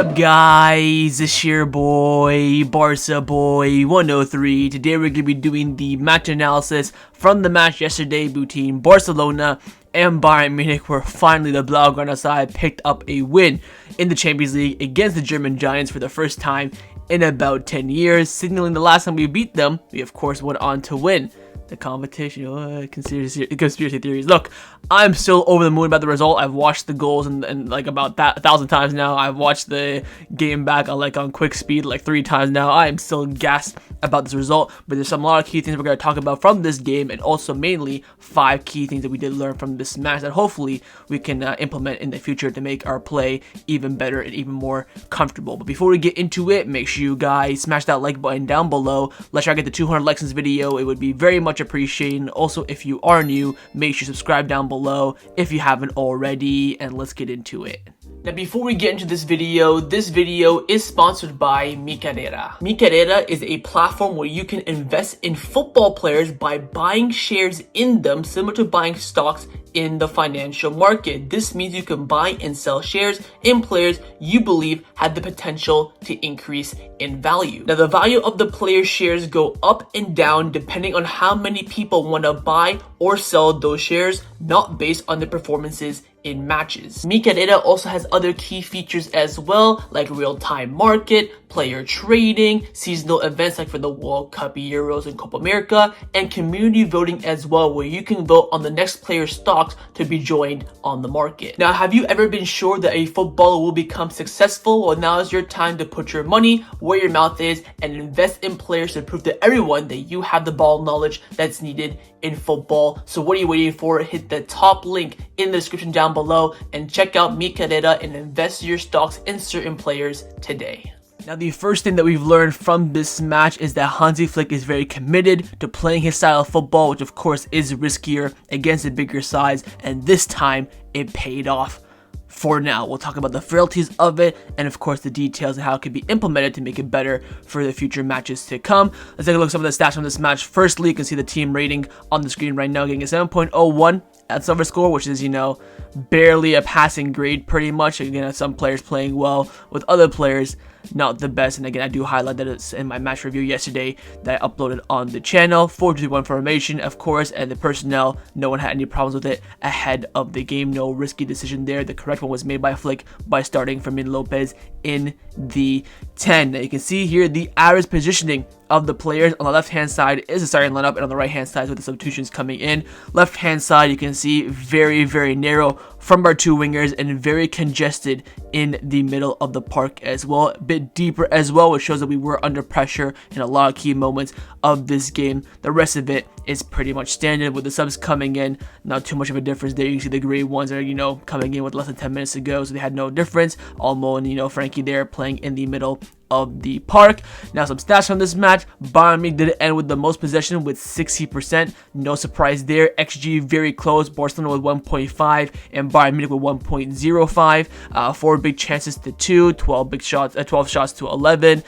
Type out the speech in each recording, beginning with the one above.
up, guys? It's your boy, Barca Boy 103. Today we're going to be doing the match analysis from the match yesterday between Barcelona and Bayern Munich, where finally the Blaugrana side picked up a win in the Champions League against the German Giants for the first time in about 10 years, signaling the last time we beat them, we of course went on to win the competition. Conspiracy theories. Look, I'm still over the moon about the result. I've watched the goals and like about that 1,000 times now. I've watched the game back on quick speed like 3 times now. I am still gassed about this result, but there's a lot of key things we're going to talk about from this game, and also mainly 5 key things that we did learn from this match that hopefully we can implement in the future to make our play even better and even more comfortable. But before we get into it, make sure you guys smash that like button down below. Let's try to get to 200 likes in this video. It would be very much appreciated. And also, if you are new, make sure you subscribe down below if you haven't already, and let's get into it. Now, before we get into this video is sponsored by meCarreira. meCarreira is a platform where you can invest in football players by buying shares in them, similar to buying stocks in the financial market. This means you can buy and sell shares in players you believe had the potential to increase in value. Now, the value of the player's shares go up and down depending on how many people want to buy or sell those shares, not based on their performances in matches. meCarreira also has other key features as well, like real-time market, player trading, seasonal events like for the World Cup, Euros, and Copa America, and community voting as well, where you can vote on the next player's stocks to be joined on the market. Now, have you ever been sure that a footballer will become successful? Well, now is your time to put your money where your mouth is and invest in players to prove to everyone that you have the ball knowledge that's needed in football. So what are you waiting for? Hit the top link in the description down below and check out meCarreira and invest your stocks in certain players today. Now, the first thing that we've learned from this match is that Hansi Flick is very committed to playing his style of football, which of course is riskier against the bigger sides, and this time it paid off. For now, we'll talk about the frailties of it and of course the details and how it could be implemented to make it better for the future matches to come. Let's take a look at some of the stats from this match. Firstly, you can see the team rating on the screen right now, getting a 7.01 at silver score, which is, barely a passing grade pretty much. Again, some players playing well with other players not the best. And again, I do highlight that it's in my match review yesterday that I uploaded on the channel. 4-1 formation, of course, and the personnel, no one had any problems with it ahead of the game. No risky decision there. The correct one was made by Flick by starting Fermin Lopez in the 10. Now you can see here the average positioning of the players. On the left hand side is the starting lineup, and on the right hand side with the substitutions coming in. Left hand side, you can see very narrow from our 2 wingers and very congested in the middle of the park as well. A bit deeper as well, which shows that we were under pressure in a lot of key moments of this game. The rest of it is pretty much standard with the subs coming in. Not too much of a difference there. You can see the gray ones are, coming in with less than 10 minutes to go, so they had no difference. Almo and, Frankie there playing in the middle of the park. Now, some stats from this match. Bayern Munich did end with the most possession with 60%. No surprise there. XG very close. Barcelona with 1.5 and Bayern Munich with 1.05. 4 big chances to 2. 12 shots to 11.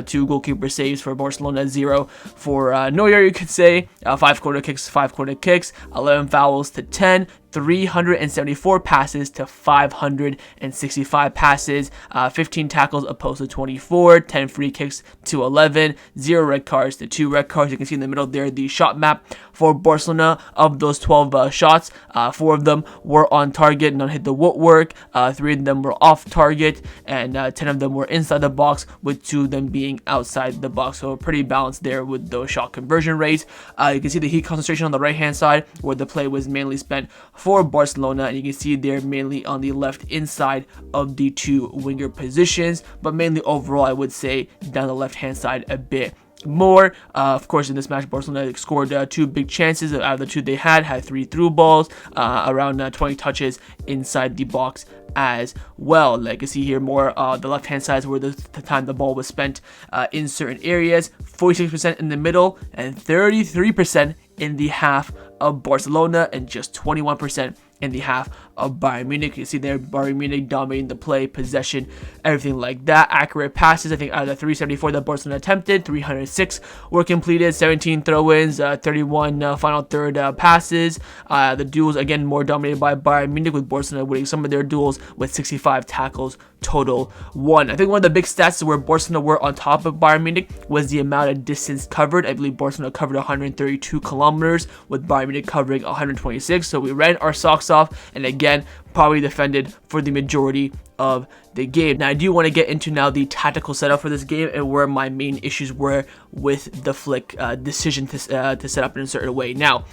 2 goalkeeper saves for Barcelona. 0 for Neuer, you could say. 5 corner kicks. 11 fouls to 10. 374 passes to 565 passes, 15 tackles opposed to 24, 10 free kicks to 11, 0 red cards to 2 red cards. You can see in the middle there the shot map for Barcelona. Of those 12 shots, 4 of them were on target, none hit the woodwork, 3 of them were off target, and 10 of them were inside the box, with 2 of them being outside the box. So pretty balanced there with those shot conversion rates. You can see the heat concentration on the right hand side, where the play was mainly spent for Barcelona, and you can see they're mainly on the left inside of the 2 winger positions, but mainly overall I would say down the left hand side a bit more. Of course, in this match, Barcelona scored 2 big chances. Out of the 2 they had 3 through balls, around 20 touches inside the box as well. Like you can see here, more the left hand side is where the time the ball was spent in certain areas. 46% in the middle and 33% in the half of Barcelona, and just 21% in the half of Bayern Munich. You see there, Bayern Munich dominating the play, possession, everything like that. Accurate passes, I think out of the 374 that Barcelona attempted, 306 were completed, 17 throw-ins, 31 final third passes. The duels, again, more dominated by Bayern Munich, with Barcelona winning some of their duels with 65 tackles total 1. I think one of the big stats where Barcelona were on top of Bayern Munich was the amount of distance covered. I believe Barcelona covered 132 kilometers with Bayern Munich covering 126. So we ran our socks off, and again, probably defended for the majority of the game. Now I do want to get into now the tactical setup for this game and where my main issues were with the Flick decision to set up in a certain way. Now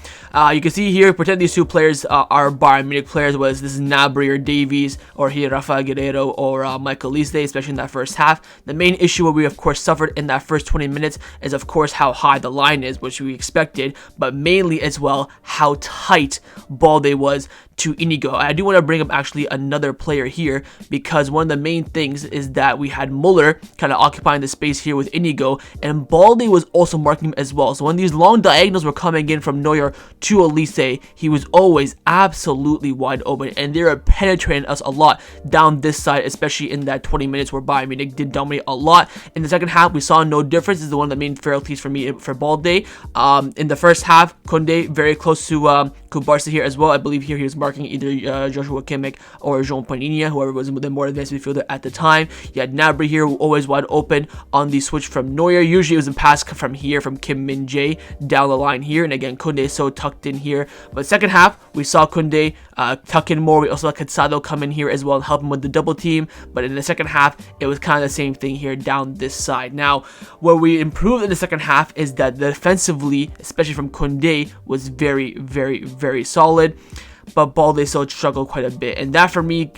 you can see here, pretend these two players are Bayern Munich players, whether this is Gnabry or Davies, or here Raphinha Performance or meCarreira, especially in that first half. The main issue what we of course suffered in that first 20 minutes is of course how high the line is, which we expected, but mainly as well how tight Balde was to Inigo. I do want to bring up actually another player here, because one of the main things is that we had Muller kind of occupying the space here with Inigo, and Balde was also marking him as well. So when these long diagonals were coming in from Neuer to Olise, he was always absolutely wide open, and they were penetrating us a lot down this side, especially in that 20 minutes where Bayern Munich did dominate a lot. In the second half, we saw no difference. This is one of the main frailties for me for Balde. In the first half, Kounde very close to Barca here as well. I believe here he was marking either Joshua Kimmich or Jean Paninia, whoever was the more advanced midfielder at the time. You had Gnabry here, always wide open on the switch from Neuer. Usually it was a pass from here from Kim Min Jae down the line here, and again Kounde is so tucked in here. But second half, we saw Kounde tuck in more. We also saw Casado come in here as well and help him with the double team. But in the second half, it was kind of the same thing here down this side. Now, where we improved in the second half is that defensively, especially from Kounde, was very solid. But Balde still struggled quite a bit, and that for me,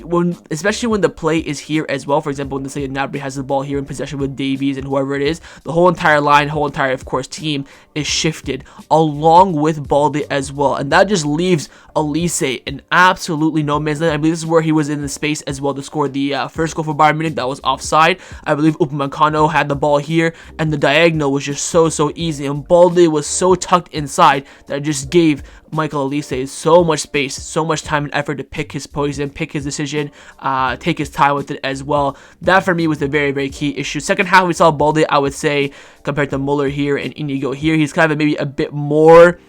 especially when the play is here as well. For example, when the say Gnabry has the ball here in possession with Davies and whoever it is, the whole entire line, whole entire of course team is shifted along with Balde as well, and that just leaves Olise in absolutely no man's land. I believe this is where he was in the space as well to score the first goal for Bayern Munich. That was offside. I believe Upamecano had the ball here, and the diagonal was just so easy, and Balde was so tucked inside that it just gave Michael Olise so much space, so much time and effort to pick his poison, pick his decision, take his time with it as well. That for me was the very key issue. Second half, we saw Balde, I would say, compared to Muller here and Inigo here, he's kind of maybe a bit more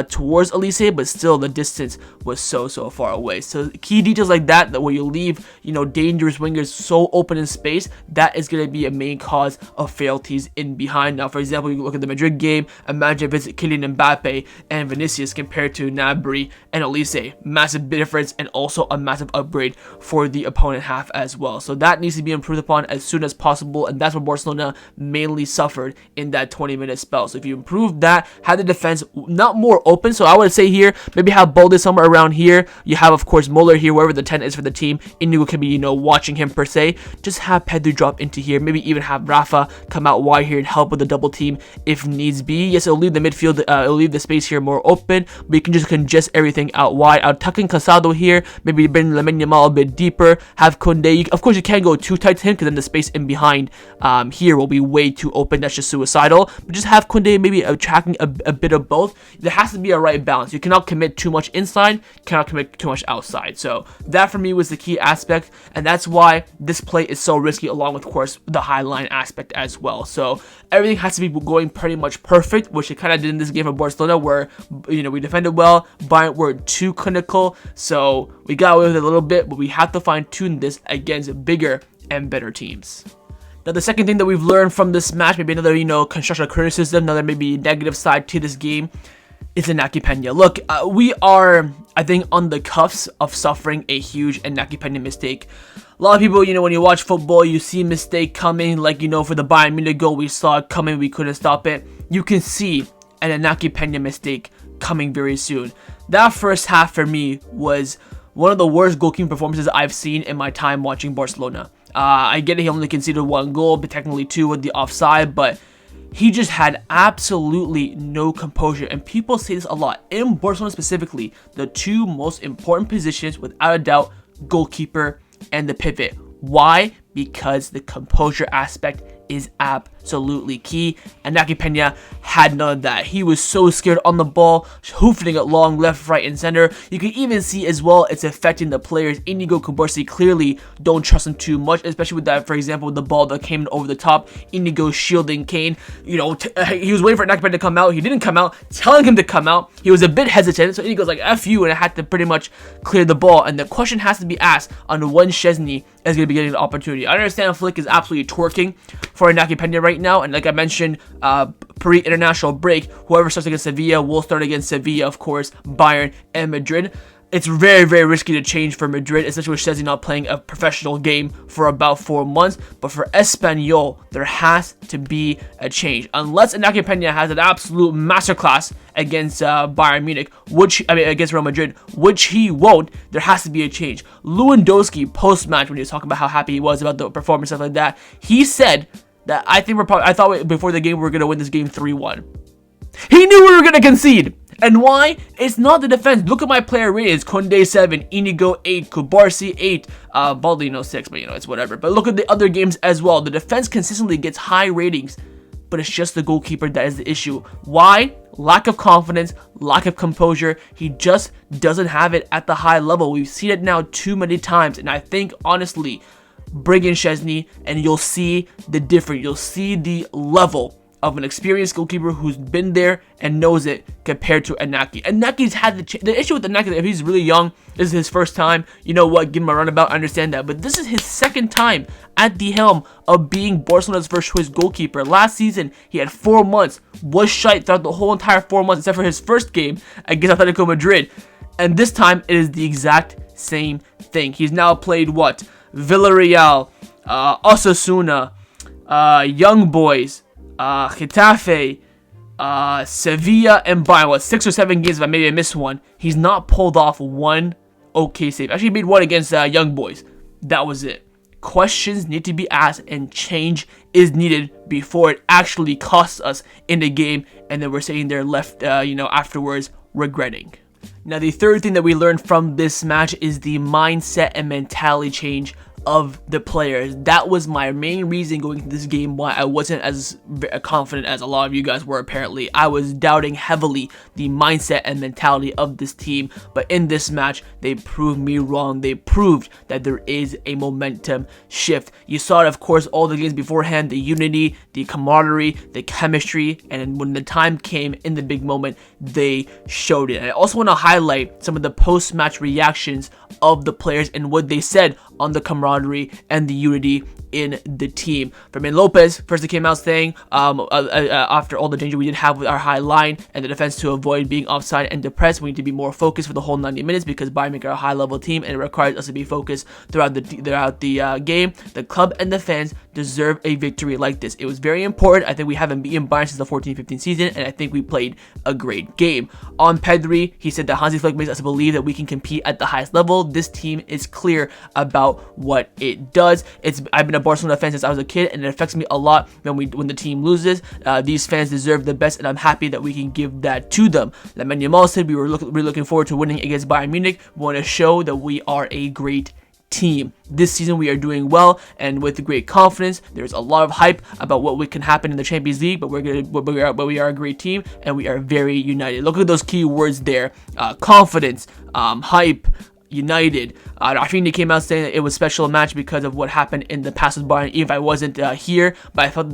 towards Olise, but still the distance was so far away. So key details like that where you leave, dangerous wingers so open in space, that is going to be a main cause of frailties in behind. Now, for example, you look at the Madrid game, imagine if it's Kylian Mbappe and Vinicius compared to Gnabry and Olise. Massive difference, and also a massive upgrade for the opponent half as well. So that needs to be improved upon as soon as possible, and that's what Barcelona mainly suffered in that 20-minute spell. So if you improve that, have the defense not more open, so I would say here, maybe have Balde somewhere around here. You have, of course, Muller here, wherever the 10 is for the team. Inigo can be, watching him per se. Just have Pedri drop into here. Maybe even have Rafa come out wide here and help with the double team if needs be. Yes, it'll leave the midfield, it'll leave the space here more open, but you can just congest everything out wide. I'll tuck in Casado here, maybe bring Lamine Yamal a bit deeper, have Kounde. Of course, you can't go too tight to him, because then the space in behind here will be way too open. That's just suicidal. But just have Kounde maybe attracting a bit of both. There has to be a right balance. You cannot commit too much inside, cannot commit too much outside. So that for me was the key aspect, and that's why this play is so risky, along with, of course, the high line aspect as well. So everything has to be going pretty much perfect, which it kind of did in this game of Barcelona, where we defended well, Bayern were too clinical, so we got away with it a little bit, but we have to fine-tune this against bigger and better teams. Now, the second thing that we've learned from this match, maybe another, constructive criticism, another maybe negative side to this game, is Inaki Pena. Look, we are, I think, on the cuffs of suffering a huge Inaki Pena mistake. A lot of people, when you watch football, you see mistake coming, like, for the Bayern Munich goal, we saw it coming, we couldn't stop it. You can see an Inaki Pena mistake coming very soon. That first half for me was one of the worst goalkeeping performances I've seen in my time watching Barcelona. I get it, he only conceded one goal, but technically two with the offside, but he just had absolutely no composure. And people say this a lot. In Barcelona specifically, the two most important positions, without a doubt, goalkeeper and the pivot. Why? Because the composure aspect is absolutely key. Inaki Pena had none of that. He was so scared on the ball, hoofing it long left, right, and center. You can even see as well it's affecting the players. Inigo Kubarsi clearly don't trust him too much, especially with that, for example, with the ball that came over the top. Inigo shielding Kane. You know, he was waiting for Inaki Pena to come out. He didn't come out, telling him to come out. He was a bit hesitant, so Inigo's like, F you, and I had to pretty much clear the ball. And the question has to be asked on when Szczęsny is going to be getting an opportunity. I understand Flick is absolutely twerking for Inaki Pena right now, and like I mentioned, pre-international break, whoever starts against Sevilla will start against Sevilla, of course, Bayern, and Madrid. It's very, very risky to change for Madrid, especially with Szczęsny not playing a professional game for about 4 months. But for Espanyol, there has to be a change. Unless Inaki Pena has an absolute masterclass against Bayern Munich, against Real Madrid, which he won't, there has to be a change. Lewandowski, post-match, when he was talking about how happy he was about the performance, stuff like that, he said that I thought before the game we were going to win this game 3-1. He knew we were going to concede. And why? It's not the defense. Look at my player ratings. Kounde 7, Inigo 8, Kubarsi 8, Baldino 6, but you know, it's whatever. But look at the other games as well. The defense consistently gets high ratings, but it's just the goalkeeper that is the issue. Why? Lack of confidence, lack of composure. He just doesn't have it at the high level. We've seen it now too many times, and I think, honestly, bring in Szczęsny, and you'll see the difference. You'll see the level of an experienced goalkeeper who's been there and knows it compared to Inaki. Inaki's had the issue with Inaki, if he's really young, this is his first time, you know what, give him a runabout, I understand that. But this is his second time at the helm of being Barcelona's first choice goalkeeper. Last season, he had 4 months, was shite throughout the whole entire 4 months, except for his first game against Atletico Madrid. And this time, it is the exact same thing. He's now played what? Villarreal, Osasuna, Young Boys, Getafe, Sevilla, and Bayern. 6 or 7 games, but maybe I missed one. He's not pulled off one okay save. Actually, he made one against Young Boys. That was it. Questions need to be asked, and change is needed before it actually costs us in the game, and then we're sitting there left, afterwards regretting. Now, the third thing that we learned from this match is the mindset and mentality change of the players. That was my main reason going into this game why I wasn't as confident as a lot of you guys were. Apparently, I was doubting heavily the mindset and mentality of this team, but in this match, they proved me wrong. They proved that there is a momentum shift. You saw it, of course, all the games beforehand, the unity, the camaraderie, the chemistry, and when the time came in the big moment, they showed it. And I also want to highlight some of the post-match reactions of the players and what they said on the camaraderie and the unity in the team. Fermin Lopez first came out saying, after all the danger we did have with our high line and the defense to avoid being offside and depressed, we need to be more focused for the whole 90 minutes because Bayern Munich are a high-level team and it requires us to be focused throughout the game. The club and the fans deserve a victory like this. It was very important. I think we haven't beaten Bayern since the 14-15 season, and I think we played a great game. On Pedri, he said that Hansi Flick makes us believe that we can compete at the highest level. This team is clear about what it does. I've been a Barcelona fan since I was a kid, and it affects me a lot when the team loses. These fans deserve the best, and I'm happy that we can give that to them. Lamine Yamal said we're looking forward to winning against Bayern Munich. We want to show that we are a great team. This season we are doing well and with great confidence. There's a lot of hype about what can happen in the Champions League, but we are a great team and we are very united. Look at those key words there: confidence, hype, united. Raphinha came out saying that it was a special match because of what happened in the past with Bayern. Even if I wasn't here, but I felt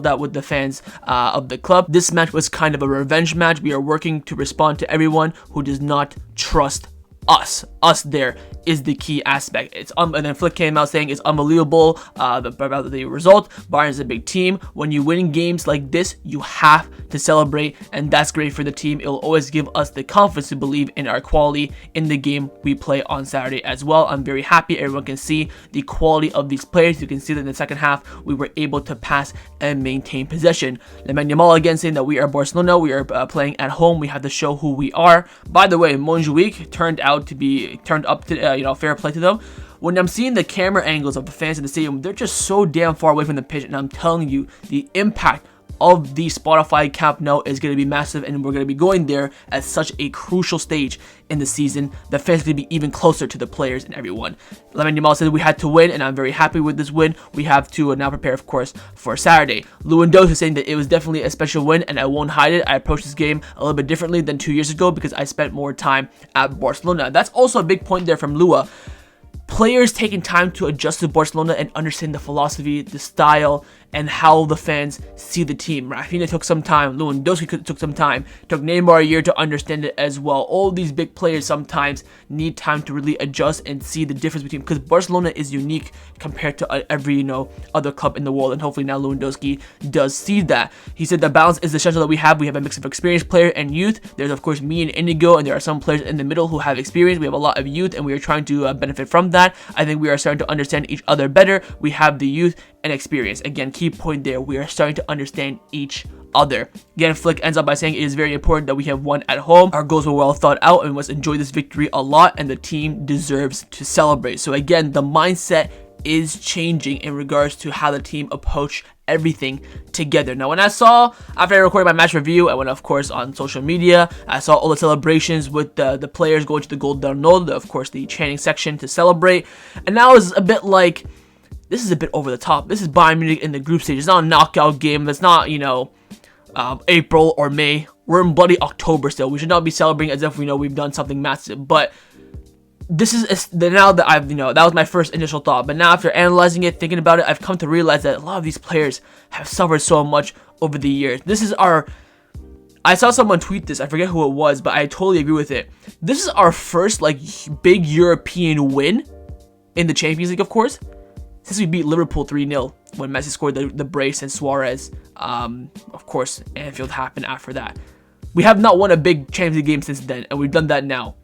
that with the fans of the club. This match was kind of a revenge match. We are working to respond to everyone who does not trust us. There is the key aspect. And then Flick came out saying it's unbelievable about the result. Bayern is a big team. When you win games like this, you have to celebrate, and that's great for the team. It will always give us the confidence to believe in our quality in the game we play on Saturday as well. I'm very happy everyone can see the quality of these players. You can see that in the second half we were able to pass and maintain possession. Lamine Yamal again saying that we are Barcelona. We are playing at home. We have to show who we are. By the way, Montjuic turned up to fair play to them. When I'm seeing the camera angles of the fans in the stadium, they're just so damn far away from the pitch, and I'm telling you, the impact of the Spotify Camp Nou is going to be massive, and we're going to be going there at such a crucial stage in the season. The fans are going to be even closer to the players and everyone. Lamine Yamal said we had to win, and I'm very happy with this win. We have to now prepare, of course, for Saturday. Lewandowski is saying that it was definitely a special win, and I won't hide it. I approached this game a little bit differently than 2 years ago because I spent more time at Barcelona. That's also a big point there from Lua. Players taking time to adjust to Barcelona and understand the philosophy, the style, and how the fans see the team. Raphinha took some time. Lewandowski took some time. Took Neymar a year to understand it as well. All these big players sometimes need time to really adjust and see the difference between, because Barcelona is unique compared to every other club in the world, and hopefully now Lewandowski does see that. He said the balance is the essential that we have. We have a mix of experienced player and youth. There's of course me and Indigo, and there are some players in the middle who have experience. We have a lot of youth, and we are trying to benefit from that. I think we are starting to understand each other better. We have the youth and experience. Again, key point there, we are starting to understand each other. Again, Flick ends up by saying it is very important that we have won at home. Our goals were well thought out, and we must enjoy this victory a lot, and the team deserves to celebrate. So again, the mindset is changing in regards to how the team approach everything together. Now, when I saw, after I recorded my match review, I went of course on social media. I saw all the celebrations with the players going to the Gol d'Arnaud, of course the chanting section to celebrate, and now it's a bit like, this is a bit over the top. This is Bayern Munich in the group stage. It's not a knockout game. It's not, April or May. We're in bloody October still. We should not be celebrating as if we know we've done something massive. But this is now that I've, that was my first initial thought. But now after analyzing it, thinking about it, I've come to realize that a lot of these players have suffered so much over the years. This is I saw someone tweet this. I forget who it was, but I totally agree with it. This is our first big European win in the Champions League, of course, since we beat Liverpool 3-0 when Messi scored the brace and Suarez. Of course, Anfield happened after that. We have not won a big Champions League game since then, and we've done that now.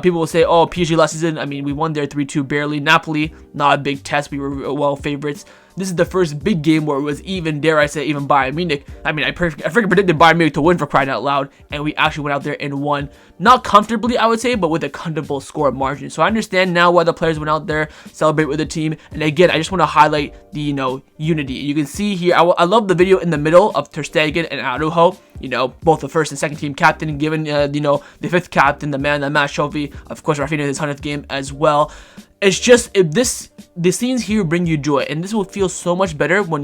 People will say, oh, PSG last season, we won there 3-2 barely. Napoli, not a big test. We were well favorites. This is the first big game where it was even, dare I say, even Bayern Munich. I freaking predicted Bayern Munich to win, for crying out loud, and we actually went out there and won. Not comfortably, I would say, but with a comfortable score margin. So I understand now why the players went out there, celebrate with the team. And again, I just want to highlight the, unity. You can see here, I love the video in the middle of Ter Stegen and Araujo. Both the first and second team captain, given, the fifth captain, the man, the match trophy. Of course, Raphinha his 100th game as well. It's just, if the scenes here bring you joy, and this will feel so much better when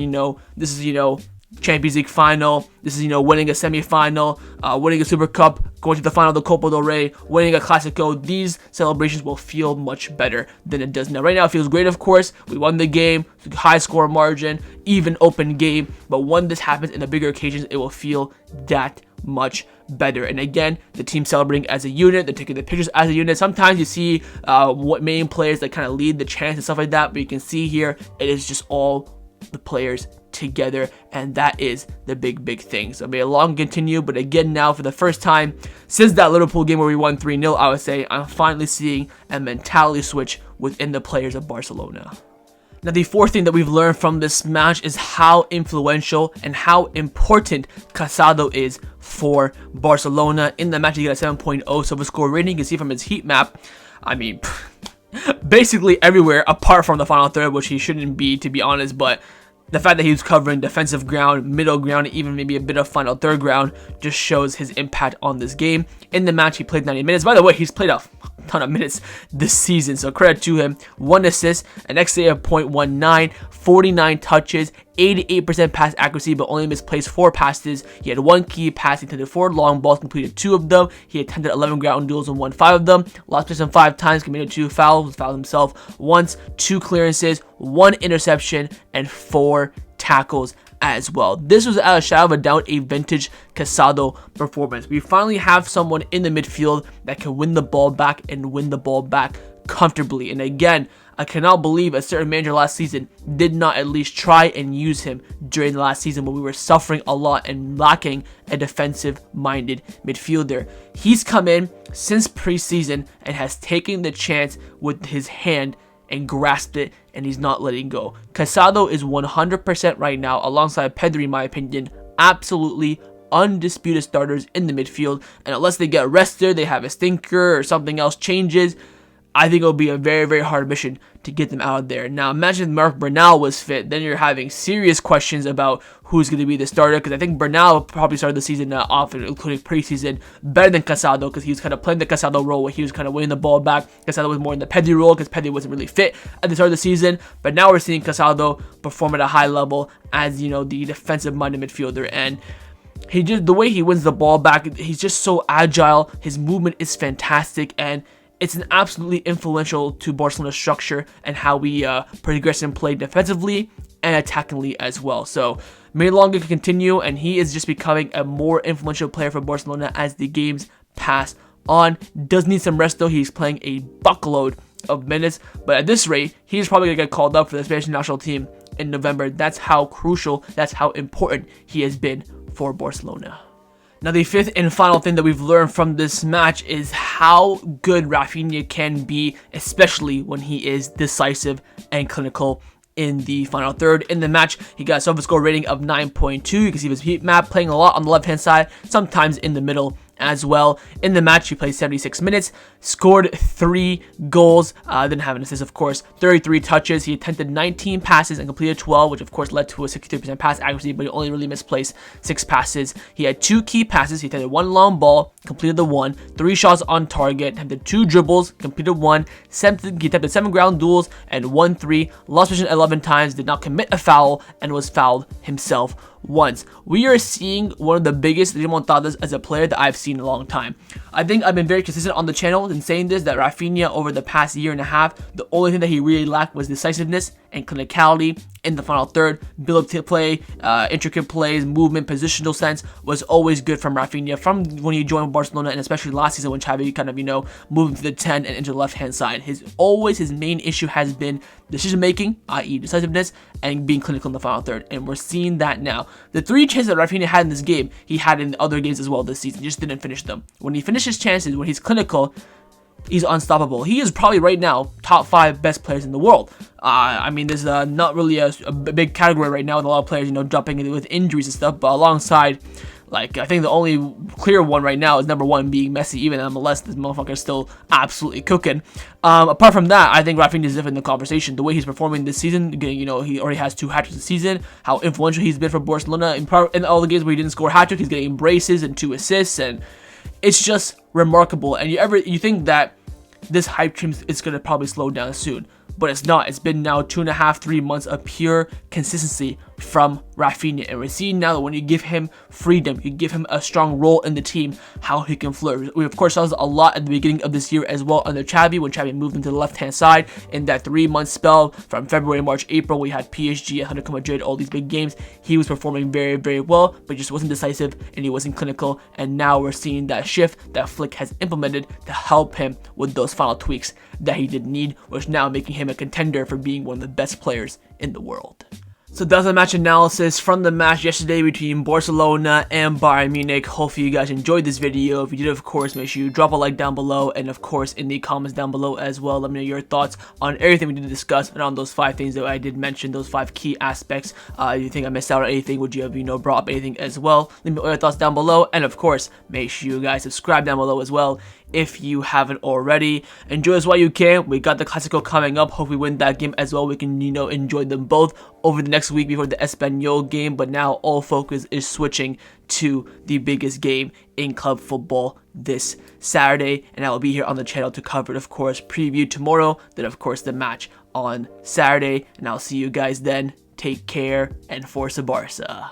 this is Champions League final. This is winning a semi-final, winning a Super Cup, going to the final of the Copa del Rey, winning a Clasico. These celebrations will feel much better than it does now. Right now, it feels great. Of course, we won the game, high score margin, even open game. But when this happens in the bigger occasions, it will feel that much better. And again, the team celebrating as a unit, they're taking the pictures as a unit. Sometimes you see what main players that kind of lead the chants and stuff like that, but you can see here it is just all the players together, and that is the big thing. So may it long continue. But again, now for the first time since that Liverpool game where we won 3-0, I would say I'm finally seeing a mentality switch within the players of Barcelona. Now, the fourth thing that we've learned from this match is how influential and how important Casado is for Barcelona. In the match, he got a 7.0 silver score rating. You can see from his heat map, basically everywhere apart from the final third, which he shouldn't be, to be honest. But the fact that he was covering defensive ground, middle ground, even maybe a bit of final third ground just shows his impact on this game. In the match, he played 90 minutes. By the way, he's played a ton of minutes this season, so credit to him. 1 assist, an XA of 0.19, 49 touches, 88% pass accuracy, but only misplaced 4 passes. He had 1 key pass, he attempted 4 long balls, completed 2 of them. He attempted 11 ground duels and won 5 of them. Lost possession 5 times, committed 2 fouls, fouled himself once, 2 clearances, 1 interception, and 4 tackles as well. This was, out of a shadow of a doubt, a vintage Casado performance. We finally have someone in the midfield that can win the ball back and win the ball back comfortably. And again, I cannot believe a certain manager last season did not at least try and use him during the last season when we were suffering a lot and lacking a defensive-minded midfielder. He's come in since preseason and has taken the chance with his hand and grasped it, and he's not letting go. Casado is 100% right now, alongside Pedri, in my opinion, absolutely undisputed starters in the midfield. And unless they get rested, they have a stinker or something else changes, I think it'll be a very, very hard mission to get them out of there. Now, imagine if Marc Bernal was fit. Then you're having serious questions about who's going to be the starter, because I think Bernal probably started the season off, including preseason, better than Casado, because he was kind of playing the Casado role where he was kind of winning the ball back. Casado was more in the Pedri role because Pedri wasn't really fit at the start of the season. But now we're seeing Casado perform at a high level as, you know, the defensive-minded midfielder. And the way he wins the ball back, he's just so agile. His movement is fantastic, and it's an absolutely influential to Barcelona's structure and how we progress and play defensively and attackingly as well. So may longer can continue, and he is just becoming a more influential player for Barcelona as the games pass on. Does need some rest though. He's playing a buckload of minutes, but at this rate, he's probably gonna get called up for the Spanish national team in November. That's how crucial, that's how important he has been for Barcelona. Now, the fifth and final thing that we've learned from this match is how good Raphinha can be, especially when he is decisive and clinical in the final third. In the match, he got a SofaScore rating of 9.2. You can see his heat map playing a lot on the left-hand side, sometimes in the middle as well. In the match, he played 76 minutes, scored 3 goals, didn't have an assist, of course, 33 touches. He attempted 19 passes and completed 12, which of course led to a 63% pass accuracy, but he only really misplaced 6 passes. He had 2 key passes. He attempted 1 long ball, completed the 1, 3 shots on target, attempted 2 dribbles, completed 1, he attempted 7 ground duels and 1 3, lost position 11 times, did not commit a foul, and was fouled himself once. We are seeing one of the biggest remontadas as a player that I've seen in a long time. I think I've been very consistent on the channel in saying this, that Raphinha over the past year and a half, the only thing that he really lacked was decisiveness and clinicality in the final third. Build up to play, intricate plays, movement, positional sense was always good from Raphinha from when he joined Barcelona, and especially last season when Xavi kind of, you know, moved him to the 10 and into the left hand side. His main issue has been decision making, i.e. decisiveness, and being clinical in the final third, and we're seeing that now. The 3 chances that Raphinha had in this game, he had in other games as well this season, he just didn't finish them. When he finishes chances, when he's clinical, he's unstoppable. He is probably right now top 5 best players in the world. I mean, there's not really a big category right now with a lot of players, you know, jumping in with injuries and stuff, but alongside, like, I think the only clear one right now is number 1 being Messi. Even MLS, this motherfucker is still absolutely cooking. Apart from that, I think Raphinha is different in the conversation. The way he's performing this season, getting, you know, he already has 2 hat-tricks this season, how influential he's been for Barcelona. In all the games where he didn't score a hat-trick, he's getting braces and 2 assists, and it's just remarkable. And you think that this hype train is going to probably slow down soon, but it's not. It's been now 2.5, 3 months of pure consistency from Raphinha, and we're seeing now that when you give him freedom, you give him a strong role in the team, how he can flourish. We of course saw this a lot at the beginning of this year as well under Xavi, when Xavi moved him to the left-hand side in that 3-month spell from February, March, April. We had PSG, Atletico Madrid, all these big games. He was performing very, very well, but just wasn't decisive and he wasn't clinical. And now we're seeing that shift that Flick has implemented to help him with those final tweaks that he did need, which now making him a contender for being one of the best players in the world. So that's a match analysis from the match yesterday between Barcelona and Bayern Munich. Hopefully you guys enjoyed this video. If you did, of course, make sure you drop a like down below, and of course in the comments down below as well, let me know your thoughts on everything we did discuss and on those 5 things that I did mention, those 5 key aspects. You think I missed out on anything? Would you have, you know, brought up anything as well? Leave me all your thoughts down below, and of course make sure you guys subscribe down below as well if you haven't already. Enjoy this while you can. We got the Clásico coming up. Hope we win that game as well. We can, you know, enjoy them both over the next week before the Espanyol game, but now all focus is switching to the biggest game in club football this Saturday, and I will be here on the channel to cover it, of course, preview tomorrow, then of course the match on Saturday, and I'll see you guys then. Take care, and Forza Barca.